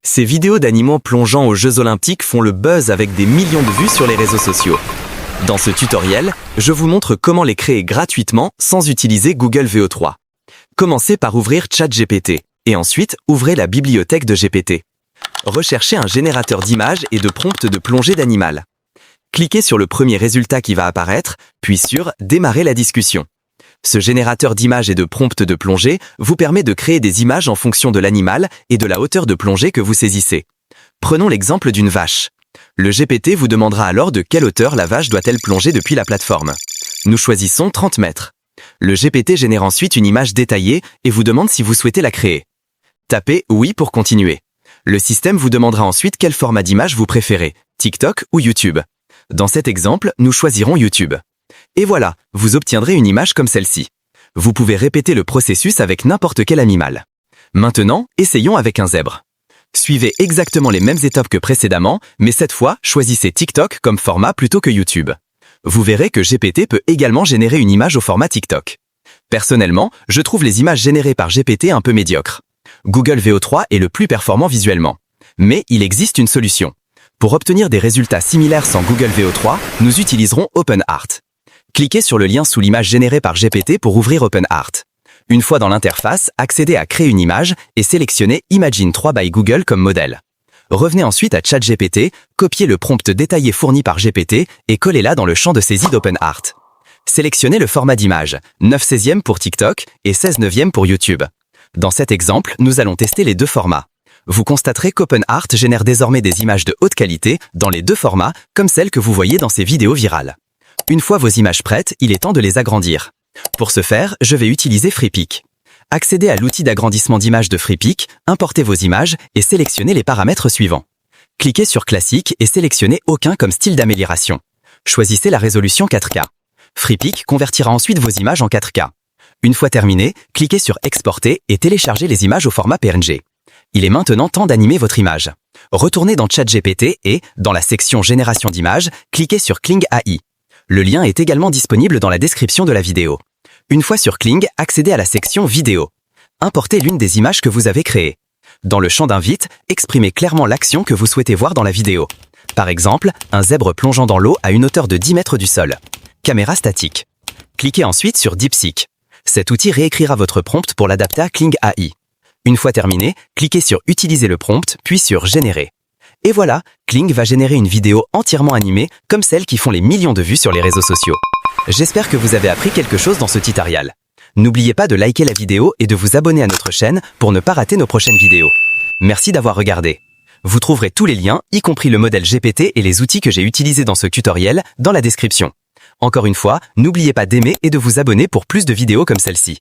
Ces vidéos d'animaux plongeant aux Jeux Olympiques font le buzz avec des millions de vues sur les réseaux sociaux. Dans ce tutoriel, je vous montre comment les créer gratuitement sans utiliser Google VO3. Commencez par ouvrir ChatGPT et ensuite ouvrez la bibliothèque de GPT. Recherchez un générateur d'images et de prompts de plongée d'animal. Cliquez sur le premier résultat qui va apparaître, puis sur « Démarrer la discussion ». Ce générateur d'images et de prompts de plongée vous permet de créer des images en fonction de l'animal et de la hauteur de plongée que vous saisissez. Prenons l'exemple d'une vache. Le GPT vous demandera alors de quelle hauteur la vache doit-elle plonger depuis la plateforme. Nous choisissons 30 mètres. Le GPT génère ensuite une image détaillée et vous demande si vous souhaitez la créer. Tapez « Oui » pour continuer. Le système vous demandera ensuite quel format d'image vous préférez, TikTok ou YouTube. Dans cet exemple, nous choisirons YouTube. Et voilà, vous obtiendrez une image comme celle-ci. Vous pouvez répéter le processus avec n'importe quel animal. Maintenant, essayons avec un zèbre. Suivez exactement les mêmes étapes que précédemment, mais cette fois, choisissez TikTok comme format plutôt que YouTube. Vous verrez que GPT peut également générer une image au format TikTok. Personnellement, je trouve les images générées par GPT un peu médiocres. Google VO3 est le plus performant visuellement. Mais il existe une solution. Pour obtenir des résultats similaires sans Google VO3, nous utiliserons OpenArt. Cliquez sur le lien sous l'image générée par GPT pour ouvrir OpenArt. Une fois dans l'interface, accédez à Créer une image et sélectionnez Imagine 3 by Google comme modèle. Revenez ensuite à ChatGPT, copiez le prompt détaillé fourni par GPT et collez-la dans le champ de saisie d'OpenArt. Sélectionnez le format d'image, 9/16 pour TikTok et 16/9 pour YouTube. Dans cet exemple, nous allons tester les deux formats. Vous constaterez qu'OpenArt génère désormais des images de haute qualité dans les deux formats, comme celles que vous voyez dans ces vidéos virales. Une fois vos images prêtes, il est temps de les agrandir. Pour ce faire, je vais utiliser FreePic. Accédez à l'outil d'agrandissement d'images de FreePic, importez vos images et sélectionnez les paramètres suivants. Cliquez sur Classique et sélectionnez Aucun comme style d'amélioration. Choisissez la résolution 4K. FreePic convertira ensuite vos images en 4K. Une fois terminé, cliquez sur Exporter et téléchargez les images au format PNG. Il est maintenant temps d'animer votre image. Retournez dans ChatGPT et, dans la section Génération d'images, cliquez sur Kling AI. Le lien est également disponible dans la description de la vidéo. Une fois sur Kling, accédez à la section Vidéo. Importez l'une des images que vous avez créées. Dans le champ d'invite, exprimez clairement l'action que vous souhaitez voir dans la vidéo. Par exemple, un zèbre plongeant dans l'eau à une hauteur de 10 mètres du sol. Caméra statique. Cliquez ensuite sur DeepSeek. Cet outil réécrira votre prompt pour l'adapter à Kling AI. Une fois terminé, cliquez sur Utiliser le prompt, puis sur Générer. Et voilà, Kling va générer une vidéo entièrement animée comme celles qui font les millions de vues sur les réseaux sociaux. J'espère que vous avez appris quelque chose dans ce tutoriel. N'oubliez pas de liker la vidéo et de vous abonner à notre chaîne pour ne pas rater nos prochaines vidéos. Merci d'avoir regardé. Vous trouverez tous les liens, y compris le modèle GPT et les outils que j'ai utilisés dans ce tutoriel, dans la description. Encore une fois, n'oubliez pas d'aimer et de vous abonner pour plus de vidéos comme celle-ci.